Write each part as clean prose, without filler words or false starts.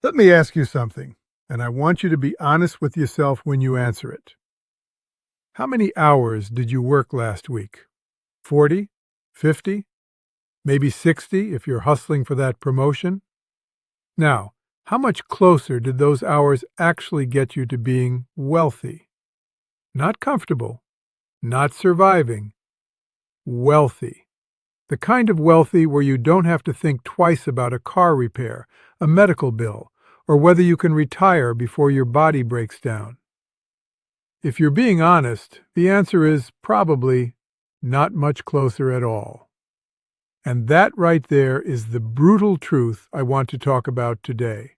Let me ask you something, and I want you to be honest with yourself when you answer it. How many hours did you work last week? 40? 50? Maybe 60 if you're hustling for that promotion? Now, how much closer did those hours actually get you to being wealthy? Not comfortable, not surviving, wealthy. The kind of wealthy where you don't have to think twice about a car repair, a medical bill, or whether you can retire before your body breaks down. If you're being honest, the answer is probably not much closer at all. And that right there is the brutal truth I want to talk about today.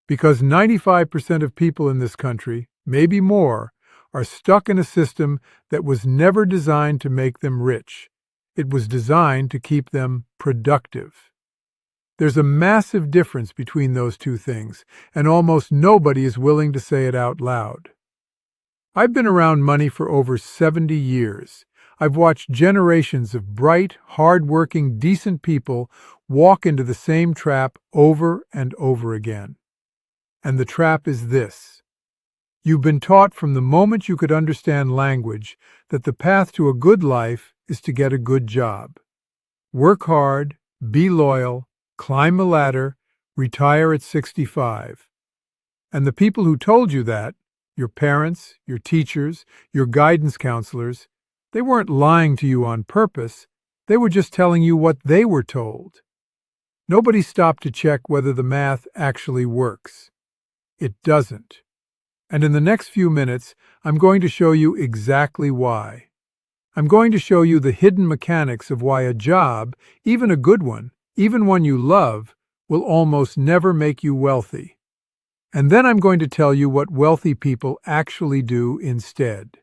Because 95% of people in this country, maybe more, are stuck in a system that was never designed to make them rich. It was designed to keep them productive. There's a massive difference between those two things, and almost nobody is willing to say it out loud. I've been around money for over 70 years. I've watched generations of bright, hard-working, decent people walk into the same trap over and over again. And the trap is this. You've been taught from the moment you could understand language that the path to a good life is to get a good job. Work hard, be loyal, climb the ladder, retire at 65. And the people who told you that, your parents, your teachers, your guidance counselors, they weren't lying to you on purpose. They were just telling you what they were told. Nobody stopped to check whether the math actually works. It doesn't. And in the next few minutes, I'm going to show you exactly why. I'm going to show you the hidden mechanics of why a job, even a good one, even one you love, will almost never make you wealthy. And then I'm going to tell you what wealthy people actually do instead.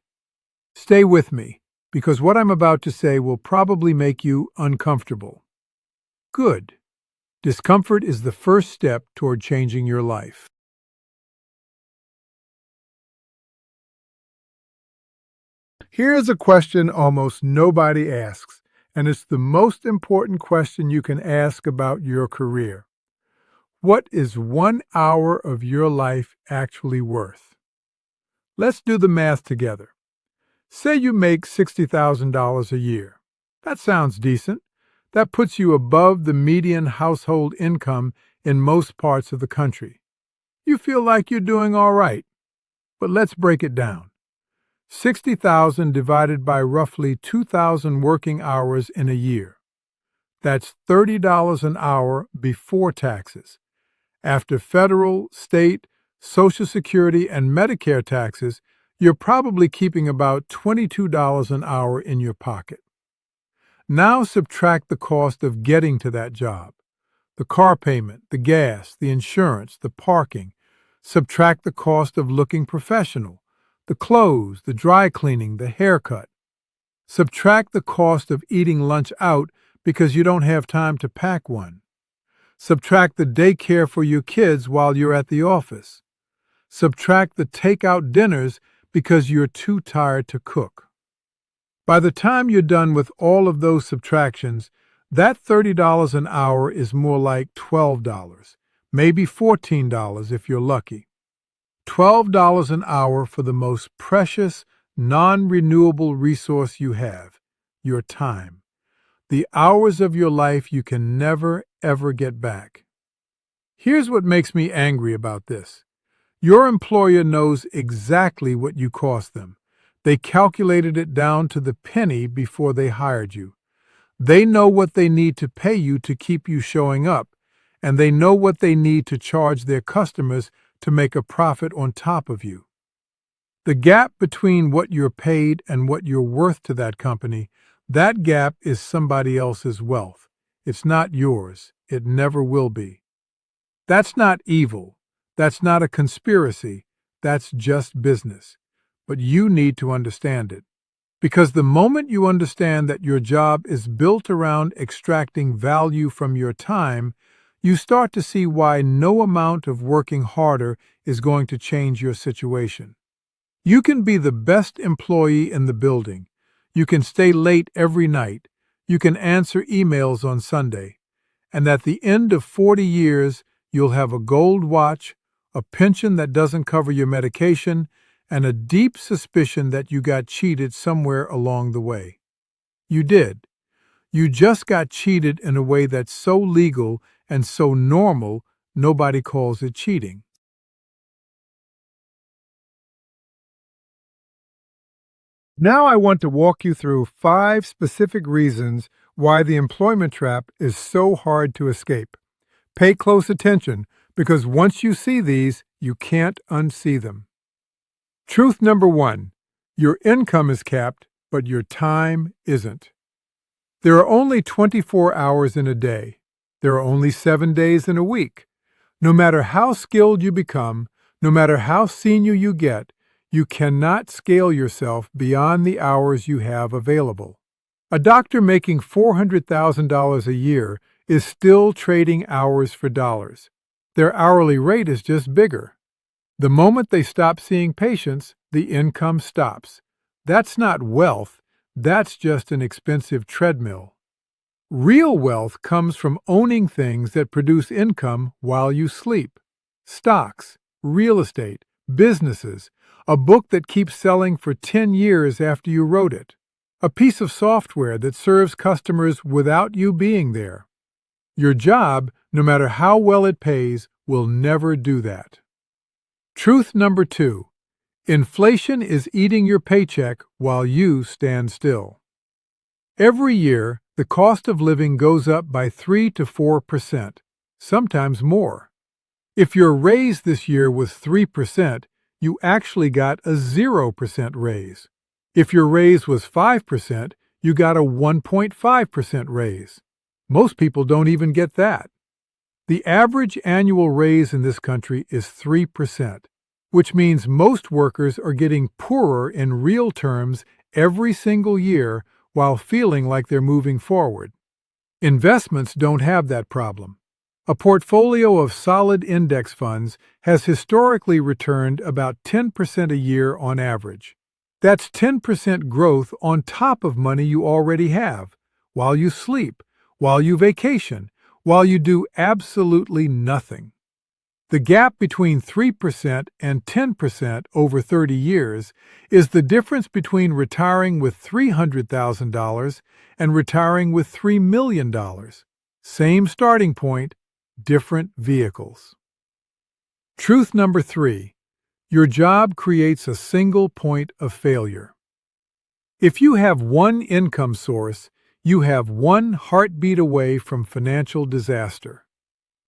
Stay with me, because what I'm about to say will probably make you uncomfortable. Good. Discomfort is the first step toward changing your life. Here's a question almost nobody asks, and it's the most important question you can ask about your career. What is 1 hour of your life actually worth? Let's do the math together. Say you make $60,000 a year. That sounds decent. That puts you above the median household income in most parts of the country. You feel like you're doing all right. But let's break it down. 60,000 divided by roughly 2,000 working hours in a year. That's $30 an hour before taxes. After federal, state, Social Security, and Medicare taxes, you're probably keeping about $22 an hour in your pocket. Now subtract the cost of getting to that job. The car payment, the gas, the insurance, the parking. Subtract the cost of looking professional. The clothes, the dry cleaning, the haircut. Subtract the cost of eating lunch out because you don't have time to pack one. Subtract the daycare for your kids while you're at the office. Subtract the takeout dinners because you're too tired to cook. By the time you're done with all of those subtractions, that $30 an hour is more like $12, maybe $14 if you're lucky. $12 an hour for the most precious, non-renewable resource you have, your time. The hours of your life you can never, ever get back. Here's what makes me angry about this. Your employer knows exactly what you cost them. They calculated it down to the penny before they hired you. They know what they need to pay you to keep you showing up, and they know what they need to charge their customers to make a profit on top of you. The gap between what you're paid and what you're worth to that company, that gap is somebody else's wealth. It's not yours. It never will be. That's not evil. That's not a conspiracy. That's just business. But you need to understand it. Because the moment you understand that your job is built around extracting value from your time, you start to see why no amount of working harder is going to change your situation. You can be the best employee in the building. You can stay late every night. You can answer emails on Sunday. And at the end of 40 years, you'll have a gold watch, a pension that doesn't cover your medication, and a deep suspicion that you got cheated somewhere along the way. You did. You just got cheated in a way that's so legal and so normal, nobody calls it cheating. Now I want to walk you through 5 specific reasons why the employment trap is so hard to escape. Pay close attention because once you see these, you can't unsee them. Truth number 1. Your income is capped, but your time isn't. There are only 24 hours in a day. There are only 7 days in a week. No matter how skilled you become, no matter how senior you get, you cannot scale yourself beyond the hours you have available. A doctor making $400,000 a year is still trading hours for dollars. Their hourly rate is just bigger. The moment they stop seeing patients, the income stops. That's not wealth, that's just an expensive treadmill. Real wealth comes from owning things that produce income while you sleep. Stocks, real estate, businesses, a book that keeps selling for 10 years after you wrote it, a piece of software that serves customers without you being there. Your job, no matter how well it pays, will never do that. Truth number 2. Inflation is eating your paycheck while you stand still. Every year, the cost of living goes up by 3 to 4%, sometimes more. If your raise this year was 3%, you actually got a 0% raise. If your raise was 5%, you got a 1.5% raise. Most people don't even get that. The average annual raise in this country is 3%, which means most workers are getting poorer in real terms every single year while feeling like they're moving forward. Investments don't have that problem. A portfolio of solid index funds has historically returned about 10% a year on average. That's 10% growth on top of money you already have, while you sleep, while you vacation, while you do absolutely nothing. The gap between 3% and 10% over 30 years is the difference between retiring with $300,000 and retiring with $3 million. Same starting point, different vehicles. Truth number 3. Your job creates a single point of failure. If you have one income source, you have one heartbeat away from financial disaster.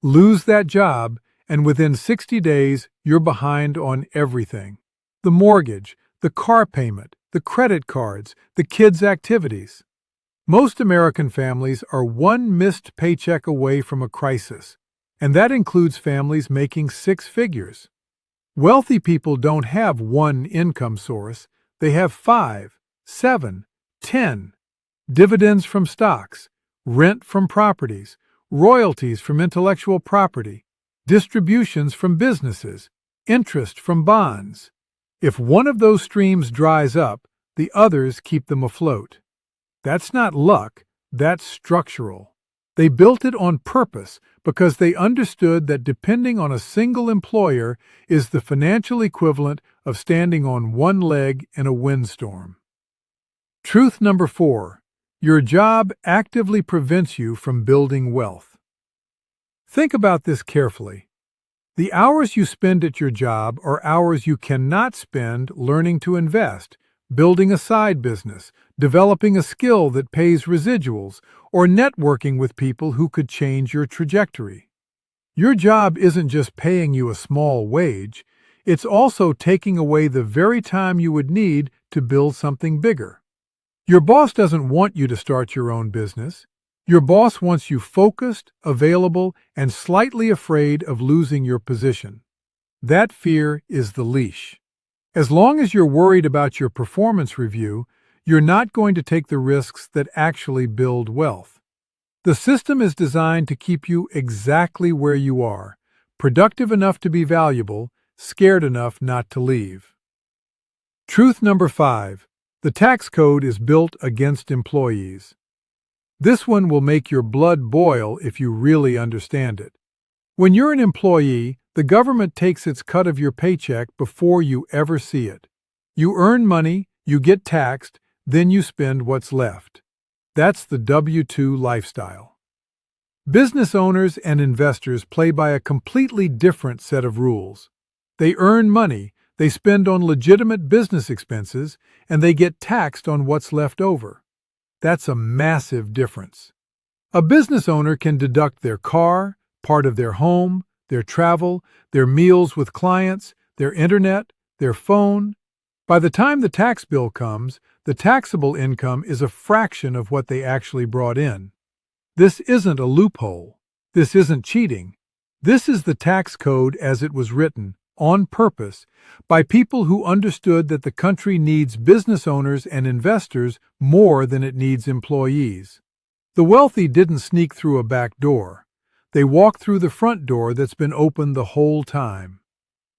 Lose that job, and within 60 days, you're behind on everything. The mortgage, the car payment, the credit cards, the kids' activities. Most American families are one missed paycheck away from a crisis, and that includes families making 6 figures. Wealthy people don't have one income source, they have 5, 7, 10. Dividends from stocks, rent from properties, royalties from intellectual property, distributions from businesses, interest from bonds. If one of those streams dries up, the others keep them afloat. That's not luck, that's structural. They built it on purpose because they understood that depending on a single employer is the financial equivalent of standing on one leg in a windstorm. Truth number 4. Your job actively prevents you from building wealth. Think about this carefully. The hours you spend at your job are hours you cannot spend learning to invest, building a side business, developing a skill that pays residuals, or networking with people who could change your trajectory. Your job isn't just paying you a small wage, it's also taking away the very time you would need to build something bigger. Your boss doesn't want you to start your own business. Your boss wants you focused, available, and slightly afraid of losing your position. That fear is the leash. As long as you're worried about your performance review, you're not going to take the risks that actually build wealth. The system is designed to keep you exactly where you are, productive enough to be valuable, scared enough not to leave. Truth number 5. The tax code is built against employees. This one will make your blood boil if you really understand it. When you're an employee, the government takes its cut of your paycheck before you ever see it. You earn money, you get taxed, then you spend what's left. That's the W-2 lifestyle. Business owners and investors play by a completely different set of rules. They earn money, they spend on legitimate business expenses, and they get taxed on what's left over. That's a massive difference. A business owner can deduct their car, part of their home, their travel, their meals with clients, their internet, their phone. By the time the tax bill comes, the taxable income is a fraction of what they actually brought in. This isn't a loophole. This isn't cheating. This is the tax code as it was written, on purpose, by people who understood that the country needs business owners and investors more than it needs employees. The wealthy didn't sneak through a back door. They walked through the front door that's been open the whole time.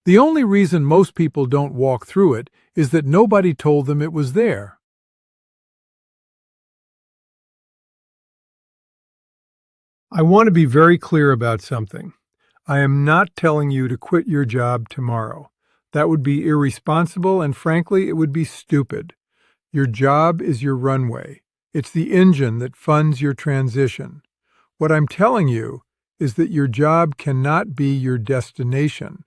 The only reason most people don't walk through it is that nobody told them it was there. I want to be very clear about something. I am not telling you to quit your job tomorrow. That would be irresponsible and frankly, it would be stupid. Your job is your runway. It's the engine that funds your transition. What I'm telling you is that your job cannot be your destination.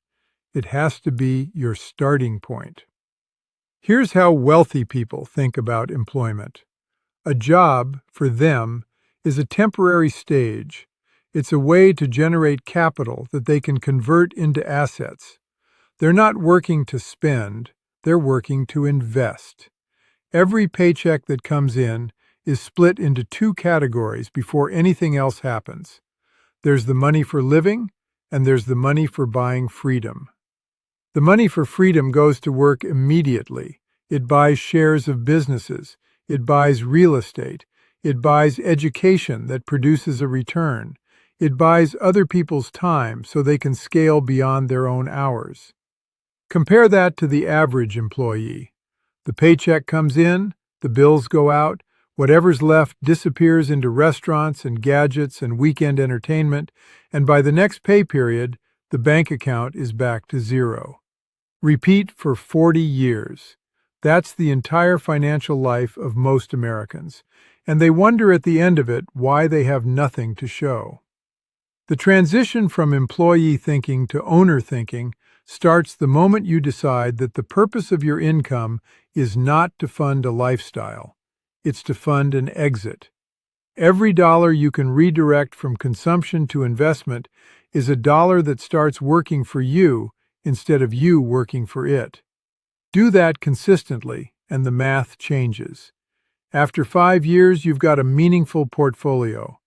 It has to be your starting point. Here's how wealthy people think about employment. A job, for them, is a temporary stage. It's a way to generate capital that they can convert into assets. They're not working to spend, they're working to invest. Every paycheck that comes in is split into two categories before anything else happens. There's the money for living, and there's the money for buying freedom. The money for freedom goes to work immediately. It buys shares of businesses. It buys real estate. It buys education that produces a return. It buys other people's time so they can scale beyond their own hours. Compare that to the average employee. The paycheck comes in, the bills go out, whatever's left disappears into restaurants and gadgets and weekend entertainment, and by the next pay period, the bank account is back to zero. Repeat for 40 years. That's the entire financial life of most Americans, and they wonder at the end of it why they have nothing to show. The transition from employee thinking to owner thinking starts the moment you decide that the purpose of your income is not to fund a lifestyle. It's to fund an exit. Every dollar you can redirect from consumption to investment is a dollar that starts working for you instead of you working for it. Do that consistently, and the math changes. After 5 years, you've got a meaningful portfolio.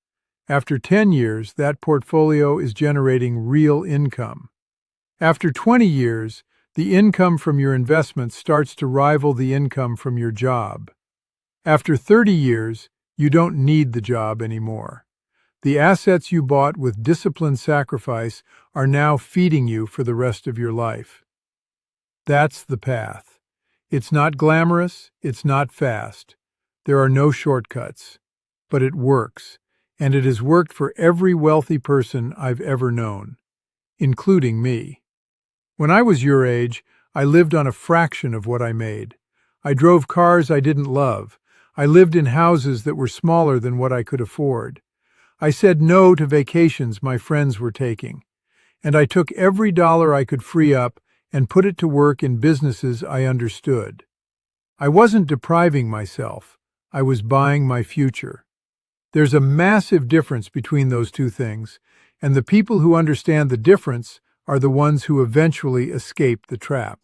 After 10 years, that portfolio is generating real income. After 20 years, the income from your investments starts to rival the income from your job. After 30 years, you don't need the job anymore. The assets you bought with disciplined sacrifice are now feeding you for the rest of your life. That's the path. It's not glamorous, it's not fast. There are no shortcuts. But it works, and it has worked for every wealthy person I've ever known, including me. When I was your age, I lived on a fraction of what I made. I drove cars I didn't love. I lived in houses that were smaller than what I could afford. I said no to vacations my friends were taking. And I took every dollar I could free up and put it to work in businesses I understood. I wasn't depriving myself. I was buying my future. There's a massive difference between those two things, and the people who understand the difference are the ones who eventually escape the trap.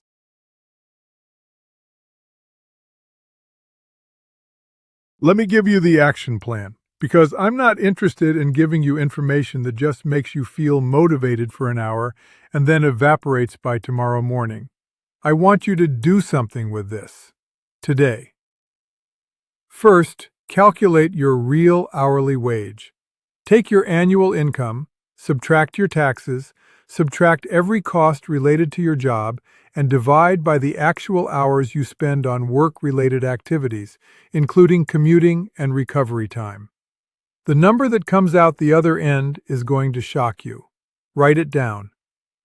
Let me give you the action plan, because I'm not interested in giving you information that just makes you feel motivated for an hour and then evaporates by tomorrow morning. I want you to do something with this today. First, calculate your real hourly wage. Take your annual income, subtract your taxes, subtract every cost related to your job, and divide by the actual hours you spend on work-related activities, including commuting and recovery time. The number that comes out the other end is going to shock you. Write it down.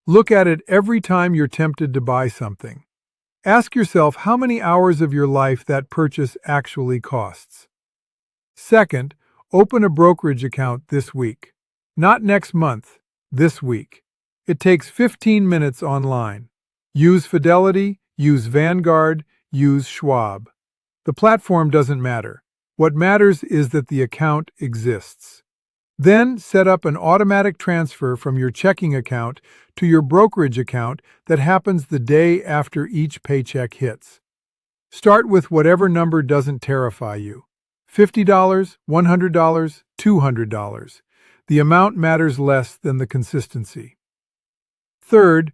Look at it every time you're tempted to buy something. Ask yourself how many hours of your life that purchase actually costs. Second, open a brokerage account this week. Not next month, this week. It takes 15 minutes online. Use Fidelity, use Vanguard, use Schwab. The platform doesn't matter. What matters is that the account exists. Then set up an automatic transfer from your checking account to your brokerage account that happens the day after each paycheck hits. Start with whatever number doesn't terrify you. $50, $100, $200. The amount matters less than the consistency. Third,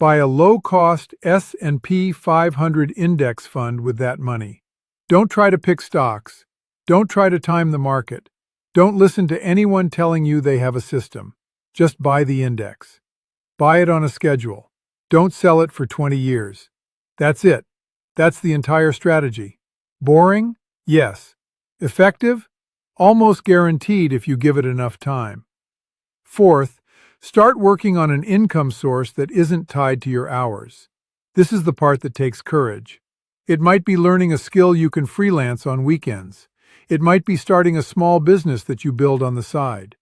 buy a low-cost S&P 500 index fund with that money. Don't try to pick stocks. Don't try to time the market. Don't listen to anyone telling you they have a system. Just buy the index. Buy it on a schedule. Don't sell it for 20 years. That's it. That's the entire strategy. Boring? Yes. Effective? Almost guaranteed if you give it enough time. Fourth, start working on an income source that isn't tied to your hours. This is the part that takes courage. It might be learning a skill you can freelance on weekends. It might be starting a small business that you build on the side.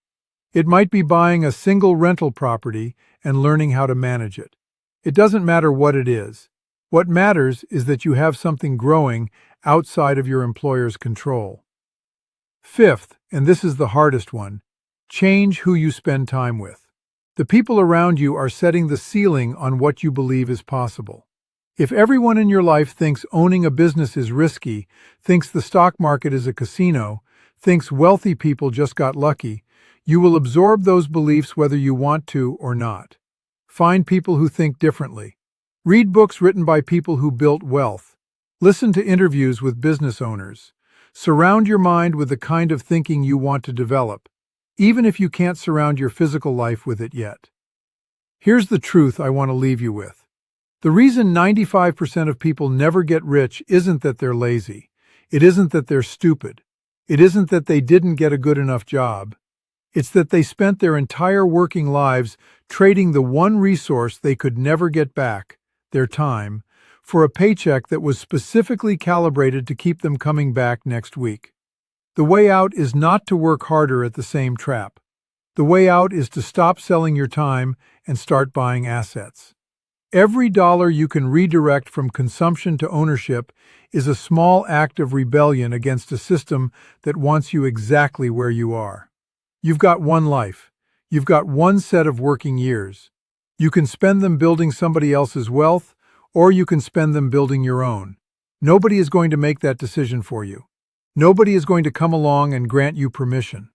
It might be buying a single rental property and learning how to manage it. It doesn't matter what it is. What matters is that you have something growing outside of your employer's control. Fifth, and this is the hardest one, change who you spend time with. The people around you are setting the ceiling on what you believe is possible. If everyone in your life thinks owning a business is risky, thinks the stock market is a casino, thinks wealthy people just got lucky, you will absorb those beliefs whether you want to or not. Find people who think differently. Read books written by people who built wealth. Listen to interviews with business owners. Surround your mind with the kind of thinking you want to develop, even if you can't surround your physical life with it yet. Here's the truth I want to leave you with. The reason 95% of people never get rich isn't that they're lazy. It isn't that they're stupid. It isn't that they didn't get a good enough job. It's that they spent their entire working lives trading the one resource they could never get back, their time, for a paycheck that was specifically calibrated to keep them coming back next week. The way out is not to work harder at the same trap. The way out is to stop selling your time and start buying assets. Every dollar you can redirect from consumption to ownership is a small act of rebellion against a system that wants you exactly where you are. You've got one life. You've got one set of working years. You can spend them building somebody else's wealth, or you can spend them building your own. Nobody is going to make that decision for you. Nobody is going to come along and grant you permission.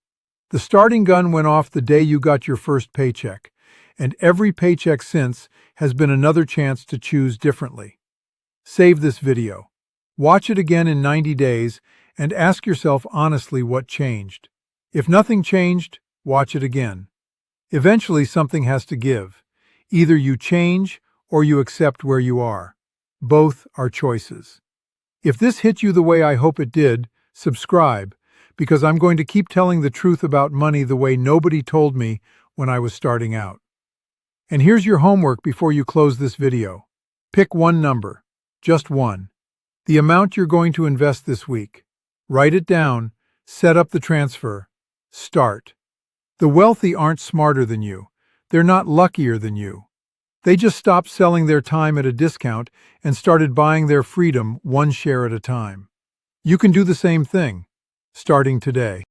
The starting gun went off the day you got your first paycheck, and every paycheck since has been another chance to choose differently. Save this video. Watch it again in 90 days and ask yourself honestly what changed. If nothing changed, watch it again. Eventually something has to give. Either you change or you accept where you are. Both are choices. If this hit you the way I hope it did, subscribe, because I'm going to keep telling the truth about money the way nobody told me when I was starting out. And here's your homework before you close this video. Pick one number, just one. The amount you're going to invest this week. Write it down, set up the transfer, start. The wealthy aren't smarter than you. They're not luckier than you. They just stopped selling their time at a discount and started buying their freedom one share at a time. You can do the same thing, starting today.